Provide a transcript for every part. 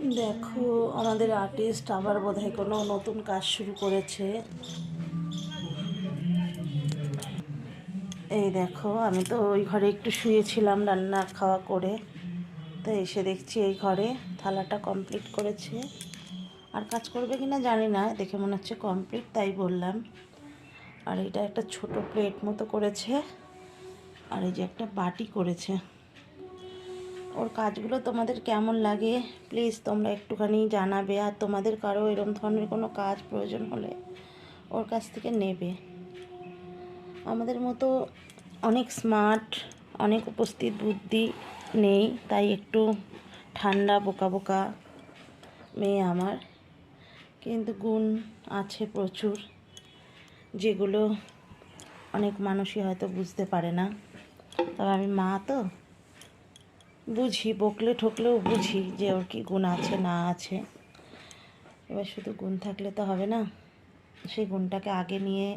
দেখো, আমাদের আর্টিস্ট আবার বোধহয় কোনো নতুন কাজ শুরু করেছে। এই দেখো, আমি তো ওই ঘরে একটু শুয়েছিলাম রান্না খাওয়া করে, তো এসে দেখছি এই ঘরে থালাটা কমপ্লিট করেছে। আর কাজ করবে কি না জানি না, দেখে মনে হচ্ছে কমপ্লিট, তাই বললাম। আর এটা একটা ছোট প্লেট মতো করেছে, আর এই যে একটা বাটি করেছে। ওর কাজগুলো তোমাদের কেমন লাগে প্লিজ তোমরা একটুখানি জানাবে। আর তোমাদের কারো এরকম ধরনের কোনো কাজ প্রয়োজন হলে ওর কাছ থেকে নেবে। আমাদের মতো অনেক স্মার্ট, অনেক উপস্থিত বুদ্ধি নেই, তাই একটু ঠান্ডা বোকা বোকা মেয়ে আমার, কিন্তু গুণ আছে প্রচুর, যেগুলো অনেক মানুষই হয়তো বুঝতে পারে না। তবে আমি মা তো বুঝি, বকলে ঠকলেও বুঝি যে ওর কী গুণ আছে না আছে। এবার শুধু গুণ থাকলে তো হবে না, সেই গুণটাকে আগে নিয়ে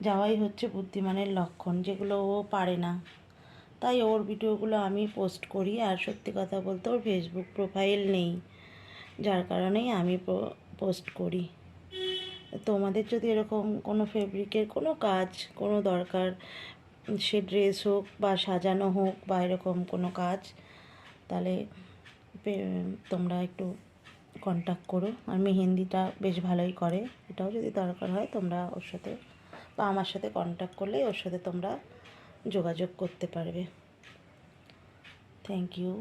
যাওয়াই হচ্ছে বুদ্ধিমানের লক্ষণ, যেগুলো ও পারে না। তাই ওর ভিডিওগুলো আমি পোস্ট করি। আর সত্যি কথা বলতে ওর ফেসবুক প্রোফাইল নেই, যার কারণেই আমি পোস্ট করি। তোমাদের যদি এরকম কোনো ফেব্রিকের কোনো কাজ, কোনো দরকার, সে ড্রেস হোক বা সাজানো হোক বা এরকম কোনো কাজ, তাহলে তোমরা একটু কন্ট্যাক্ট করো। আর মেহেন্দিটা বেশ ভালোই করে, এটাও যদি দরকার হয় তোমরা ওর সাথে বা আমার সাথে কন্ট্যাক্ট করলেই ওর সাথে তোমরা যোগাযোগ করতে পারবে। Thank you.